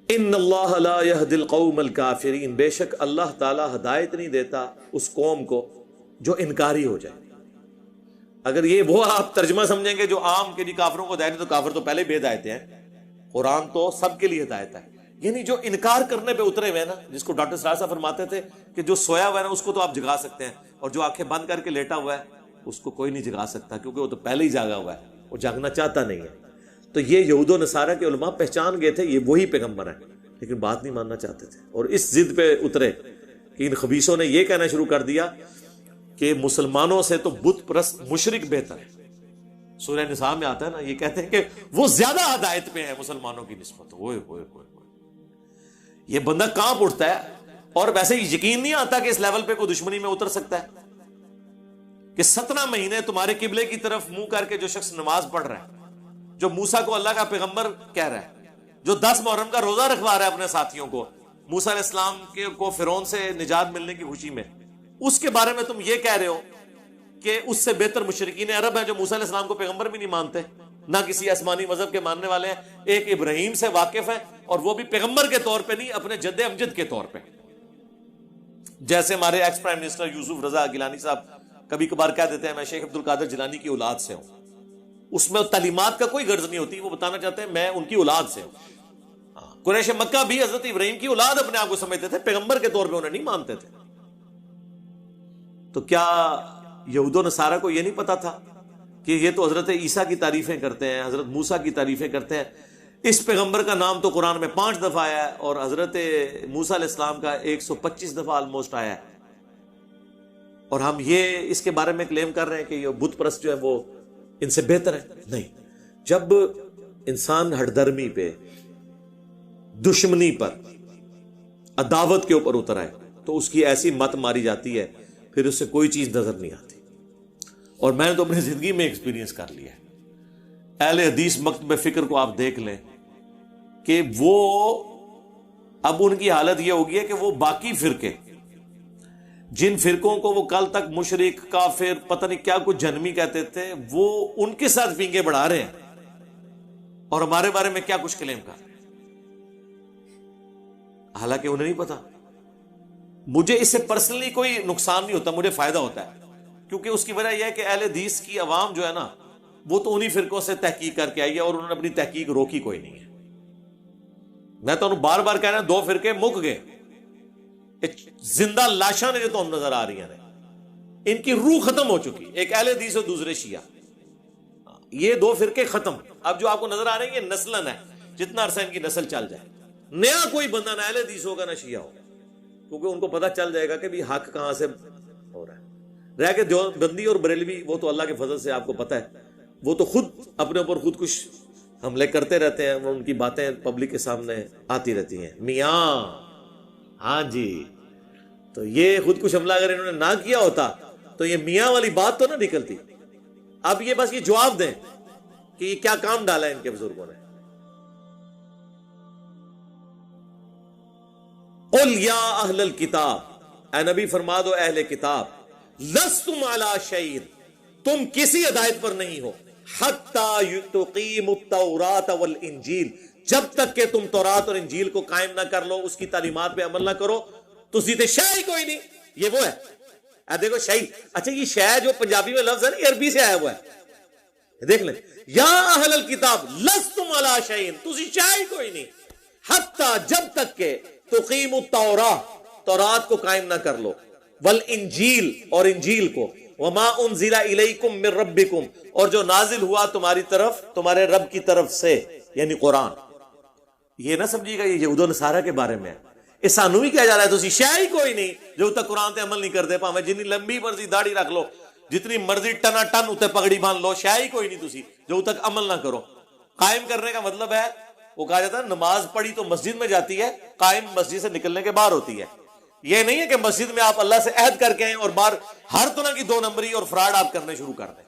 ان اللہ لا یہدی القوم الکافرین، بے شک اللہ تعالی ہدایت نہیں دیتا اس قوم کو جو انکاری ہو جائے. اگر یہ وہ آپ ترجمہ سمجھیں گے جو عام کے لیے کافروں کو ہدایت، تو کافر تو پہلے بے ہدایت ہیں. قرآن تو سب کے لیے ہدایت ہے. یعنی جو انکار کرنے پہ اترے ہوئے ہیں نا، جس کو ڈاکٹر سراج صاحب فرماتے تھے کہ جو سویا ہوا ہے نا اس کو تو آپ جگا سکتے ہیں، اور جو آنکھیں بند کر کے لیٹا ہوا ہے اس کو کوئی نہیں جگا سکتا، کیونکہ وہ تو پہلے ہی جاگا ہوا ہے، وہ جاگنا چاہتا نہیں ہے. تو یہ یہود و نصارہ کے علماء پہچان گئے تھے یہ وہی پیغمبر ہیں، لیکن بات نہیں ماننا چاہتے تھے، اور اس ضد پہ اترے کہ ان خبیثوں نے یہ کہنا شروع کر دیا کہ مسلمانوں سے تو بت پرست مشرک بہتر ہے. سورہ نساء میں آتا ہے نا، یہ کہتے ہیں کہ وہ زیادہ ہدایت پہ ہے مسلمانوں کی نسبت. ہوئے ہوئے ہوئے یہ بندہ کہاں اٹھتا ہے؟ اور ویسے یقین نہیں آتا کہ اس لیول پہ کوئی دشمنی میں اتر سکتا ہے کہ 17 مہینے تمہارے قبلے کی طرف منہ کر کے جو شخص نماز پڑھ رہا ہے، جو موسیٰ کو اللہ کا پیغمبر کہہ رہا ہے، جو 10 محرم کا روزہ رکھوا رہا ہے اپنے ساتھیوں کو، موسیٰ علیہ السلام کو فرعون سے نجات ملنے کی خوشی میں، اس کے بارے میں تم یہ کہہ رہے ہو کہ اس سے بہتر مشرکین عرب ہیں جو موسیٰ علیہ السلام کو پیغمبر بھی نہیں مانتے، نہ کسی آسمانی مذہب کے ماننے والے ہیں، ایک ابراہیم سے واقف ہیں، اور وہ بھی پیغمبر کے طور پہ نہیں، اپنے جد امجد کے طور پہ. جیسے ہمارے ایکس پرائم منسٹر یوسف رضا گیلانی صاحب کبھی کبھار کہہ دیتے ہیں میں شیخ عبد القادر جیلانی کی اولاد سے ہوں. اس میں تعلیمات کا کوئی غرض نہیں ہوتی، وہ بتانا چاہتے ہیں میں ان کی اولاد سے ہوں. قریش مکہ بھی حضرت ابراہیم کی اولاد اپنے آپ کو سمجھتے تھے، پیغمبر کے طور پہ انہیں نہیں مانتے تھے. تو کیا یہود و نصارہ کو یہ نہیں پتا تھا کہ یہ تو حضرت عیسیٰ کی تعریفیں کرتے ہیں، حضرت موسیٰ کی تعریفیں کرتے ہیں، اس پیغمبر کا نام تو قرآن میں 5 دفعہ آیا ہے اور حضرت موسیٰ علیہ السلام کا 125 دفعہ آلموسٹ آیا ہے، اور ہم یہ اس کے بارے میں کلیم کر رہے ہیں کہ یہ بت پرست جو ہے وہ ان سے بہتر ہے؟ نہیں. جب انسان ہٹ درمی پہ، دشمنی پر، عداوت کے اوپر اتر آئے تو اس کی ایسی مت ماری جاتی ہے پھر اس سے کوئی چیز نظر نہیں آتی. اور میں نے تو اپنی زندگی میں ایکسپیرینس کر لیا ہے. اہل حدیث مکتب فکر کو آپ دیکھ لیں کہ وہ اب ان کی حالت یہ ہوگی ہے کہ وہ باقی فرقے، جن فرقوں کو وہ کل تک مشرک، کافر، پتہ نہیں کیا کچھ جہنمی کہتے تھے، وہ ان کے ساتھ پینگے بڑھا رہے ہیں اور ہمارے بارے میں کیا کچھ کلیم کر رہے ہیں، حالانکہ انہیں نہیں پتا. مجھے اس سے پرسنلی کوئی نقصان نہیں ہوتا، مجھے فائدہ ہوتا ہے، کیونکہ اس کی وجہ یہ ہے کہ اہل حدیث کی عوام جو ہے نا وہ تو انہی فرقوں سے تحقیق کر کے آئی ہے اور انہوں نے اپنی تحقیق روکی کوئی نہیں ہے. میں تو بار بار کہہ رہا ہوں 2 فرقے مک گئے، زندہ لاشاں نے جو تو ہم نظر آ رہی ہیں، ان کی روح ختم ہو چکی، ایک اہل حدیث اور دوسرے شیعہ. یہ 2 فرقے ختم. اب جو آپ کو نظر آ رہے ہیں یہ نسلن ہے، جتنا عرصہ ان کی نسل چل جائے نیا کوئی بندہ نہ اہل حدیث ہوگا نہ شیعہ ہوگا، کیونکہ ان کو پتہ چل جائے گا کہ بھی حق کہاں سے ہو رہا ہے. رہ کے دیوبندی اور بریلوی وہ تو اللہ کے فضل سے آپ کو پتہ ہے وہ تو خود اپنے اوپر خود کچھ حملے کرتے رہتے ہیں، ان کی باتیں پبلک کے سامنے آتی رہتی ہیں. میاں ہاں جی، تو یہ خود کچھ حملہ اگر انہوں نے نہ کیا ہوتا تو یہ میاں والی بات تو نہ نکلتی. اب یہ بس یہ جواب دیں کہ یہ کیا کام ڈالا ہے ان کے بزرگوں نے. قل یا اہل الکتاب، اے نبی فرما دو اہل کتاب، لستم علی شیء، تم کسی ہدایت پر نہیں ہو، حتی تقیموا التوراۃ والانجیل، جب تک کہ تم تورات اور انجیل کو قائم نہ کر لو، اس کی تعلیمات پہ عمل نہ کرو تو سیدھے شے ہی کوئی نہیں. یہ وہ ہے، دیکھو شے. اچھا یہ شے جو پنجابی میں لفظ ہے نا یہ عربی سے آیا ہوا ہے، دیکھ لیں. یا اہل الکتاب لستم علی شیء، تسی شے ہی کوئی نہیں، حتی جب تک کہ تقیموا التوراۃ، تورات کو قائم نہ کر لو، والانجیل اور انجیل کو، وما انزل الیکم من ربکم، اور جو نازل ہوا تمہاری طرف تمہارے رب کی طرف سے، یعنی قرآن. یہ نہ سمجھیے گا یہ یہود و نصارہ کے بارے میں ہے، یہ سانو بھی کہا جا رہا ہے تسی شے ہی کوئی نہیں جو تک قرآن تے عمل نہیں کرتے، پاویں جتنی لمبی مرضی داڑھی رکھ لو، جتنی مرضی ٹنا ٹن اتنے پگڑی باندھ لو، شے ہی کوئی نہیں تسی جو تک عمل نہ کرو. قائم کرنے کا مطلب ہے، وہ کہا جاتا ہے نماز پڑھی تو مسجد میں جاتی ہے، قائم مسجد سے نکلنے کے باہر ہوتی ہے. یہ نہیں ہے کہ مسجد میں آپ اللہ سے عہد کر کے آئیں اور باہر ہر طرح کی 2 نمبری اور فراڈ آپ کرنے شروع کر دیں.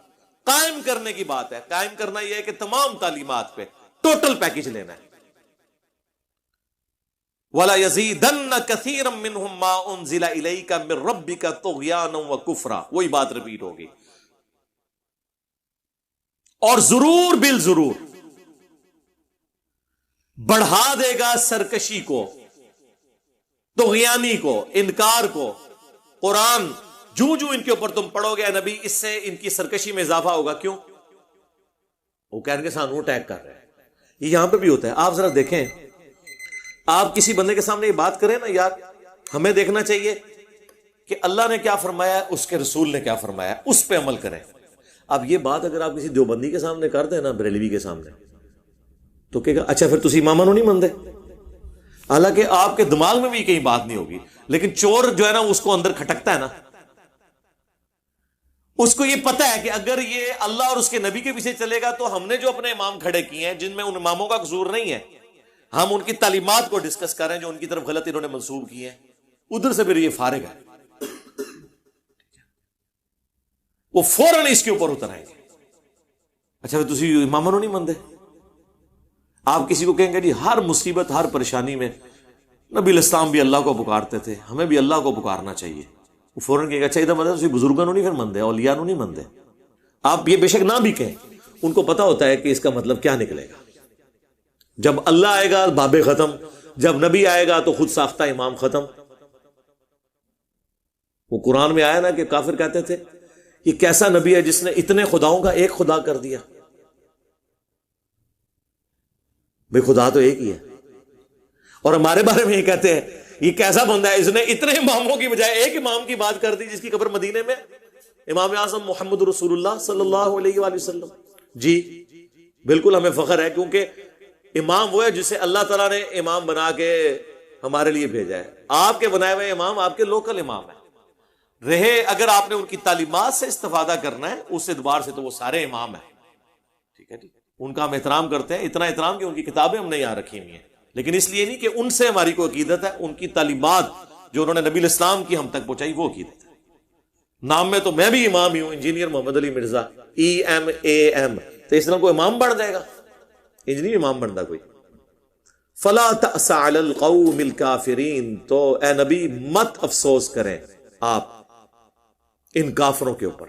قائم کرنے کی بات ہے. قائم کرنا یہ ہے کہ تمام تعلیمات پہ ٹوٹل پیکج لینا ہے. وَلَا يَزِيدَنَّ كَثِيرًا مِّنْهُمْ مَا أُنزِلَ إِلَيْكَ مِن رَّبِّكَ طُغْيَانًا وَكُفْرًا. وہی بات ریپیٹ ہوگی. اور ضرور بالضرور بڑھا دے گا سرکشی کو، طغیانی کو، انکار کو۔ قرآن جو جو ان کے اوپر تم پڑھو گے اے نبی، اس سے ان کی سرکشی میں اضافہ ہوگا۔ کیوں؟ وہ کہیں گے سانو اٹیک کر رہے ہیں۔ یہ یہاں پہ بھی ہوتا ہے۔ آپ ذرا دیکھیں، آپ کسی بندے کے سامنے یہ بات کریں نا، یار ہمیں دیکھنا چاہیے کہ اللہ نے کیا فرمایا ہے، اس کے رسول نے کیا فرمایا ہے، اس پہ عمل کریں۔ اب یہ بات اگر آپ کسی دیوبندی کے سامنے کر دیں نا، بریلوی کے سامنے، تو کہے گا اچھا پھر تسی اماماں نو نہیں مندے۔ حالانکہ آپ کے دماغ میں بھی کہیں بات نہیں ہوگی، لیکن چور جو ہے نا اس کو اندر کھٹکتا ہے نا، اس کو یہ پتا ہے کہ اگر یہ اللہ اور اس کے نبی کے پیچھے چلے گا تو ہم نے جو اپنے امام کھڑے کیے ہیں، جن میں ان اماموں کا قصور نہیں ہے، ہم ان کی تعلیمات کو ڈسکس کر رہے ہیں جو ان کی طرف غلط انہوں نے منسوب کیے ہیں، ادھر سے پھر یہ فارغ ہے، وہ فوراً اس کے اوپر اتر آئیں گے۔ اچھا پھر تسی اماماں نو نہیں مندے۔ آپ کسی کو کہیں گے جی ہر مصیبت ہر پریشانی میں نبی الاسلام بھی اللہ کو پکارتے تھے، ہمیں بھی اللہ کو پکارنا چاہیے، وہ فوراً کہے گا اچھا ادھر مطلب تسی بزرگوں نو نہیں پھر مندے، اولیاء نو نہیں مندے۔ آپ یہ بے شک نہ بھی کہیں، ان کو پتا ہوتا ہے کہ اس کا مطلب کیا نکلے گا۔ جب اللہ آئے گا باب ختم، جب نبی آئے گا تو خود ساختہ امام ختم۔ وہ قرآن میں آیا نا کہ کافر کہتے تھے یہ کیسا نبی ہے جس نے اتنے خداؤں کا ایک خدا کر دیا۔ بھئی خدا تو ایک ہی ہے، اور ہمارے بارے میں یہ کہتے ہیں یہ کیسا بندہ ہے، اس نے اتنے اماموں کی بجائے ایک امام کی بات کر دی جس کی قبر مدینے میں، امام اعظم محمد رسول اللہ صلی اللہ علیہ وآلہ وسلم۔ جی بالکل ہمیں فخر ہے، کیونکہ امام وہ ہے جسے اللہ تعالیٰ نے امام بنا کے ہمارے لیے بھیجا ہے۔ آپ کے بنائے ہوئے امام آپ کے لوکل امام ہیں رہے، اگر آپ نے ان کی تعلیمات سے استفادہ کرنا ہے اس اعتبار سے تو وہ سارے امام ہیں، ٹھیک ہے جی، ان کا ہم احترام کرتے ہیں، اتنا احترام کہ ان کی کتابیں ہم نے یہاں رکھی ہوئی ہیں، لیکن اس لیے نہیں کہ ان سے ہماری کوئی عقیدت ہے، ان کی تعلیمات جو انہوں نے نبی الاسلام کی ہم تک پہنچائی وہ عقیدت ہے۔ نام میں تو میں بھی امام ہی ہوں، انجینئر محمد علی مرزا، EMAM، تو اس طرح کوئی امام بن جائے گا؟ انجینئر امام بنتا کوئی۔ فلا تأس علی القوم الکافرین، تو اے نبی مت افسوس کریں آپ ان کافروں کے اوپر۔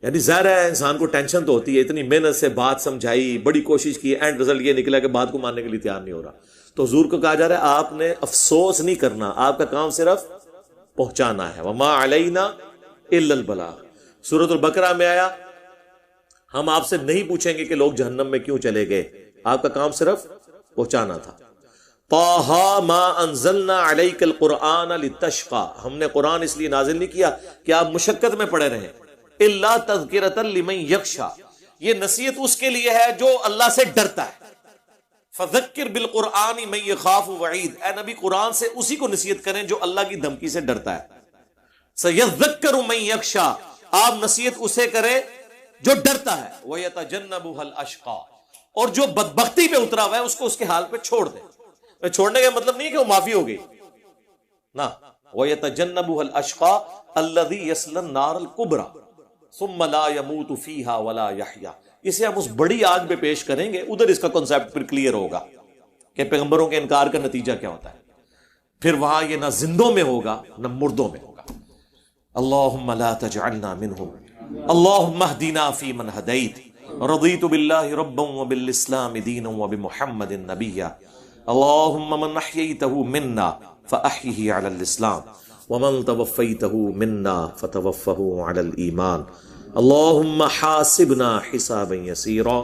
یعنی ظاہر ہے انسان کو ٹینشن تو ہوتی ہے، اتنی محنت سے بات سمجھائی، بڑی کوشش کی، اینڈ رزلٹ یہ نکلا کہ بات کو ماننے کے لیے تیار نہیں ہو رہا، تو حضور کو کہا جا رہا ہے آپ نے افسوس نہیں کرنا، آپ کا کام صرف پہنچانا ہے۔ وما علینا الا البلاغ۔ سورۃ البقرہ میں آیا ہم آپ سے نہیں پوچھیں گے کہ لوگ جہنم میں کیوں چلے گئے، آپ کا کام صرف پہنچانا تھا۔ طٰہٰ ما انزلنا علیک القرآن لتشقیٰ، ہم نے قرآن اس لیے نازل نہیں کیا کہ آپ مشقت میں پڑے رہیں، الا تذکرۃ لمن یخشیٰ، یہ نصیحت اس کے لیے ہے جو اللہ سے ڈرتا ہے۔ فذکر بالقرآن من یخاف وعید، اے نبی قرآن سے اسی کو نصیحت کریں جو اللہ کی دھمکی سے ڈرتا ہے۔ سیذکر من یخشیٰ، آپ نصیحت اسے کریں جو ڈرتا ہے۔ ویتجنبها الاشقیٰ، اور جو بدبختی پہ اترا ہوا ہے اس کو اس کے حال پہ چھوڑ دیں۔ چھوڑنے کا مطلب نہیں کہ وہ معافی ہو گئی نا، وَيَتَجَنَّبُهَا الْأَشْقَى الَّذِي يَصْلَى النَّارَ الْكُبْرَى ثُمَّ لَا يَمُوتُ فِيهَا وَلَا يَحْيَا، اسے ہم اس بڑی آگ پہ پیش کریں گے، ادھر اس کا کنسیپٹ پھر کلیئر ہوگا کہ پیغمبروں کے انکار کا نتیجہ کیا ہوتا ہے۔ پھر وہاں یہ نہ زندوں میں ہوگا نہ مردوں میں ہوگا۔ اللہم لا تجعلنا منہم، اللہم اہدنا فی من ہدیت، رضیت باللہ ربا وبالاسلام دینا وبمحمد نبیا، اللہم من احییتہ منا فاحیہ علی الاسلام ومن توفیتہ منا فتوفہ علی الایمان، اللہم حاسبنا حسابا یسیرا،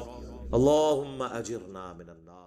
اللہم اجرنا من النار۔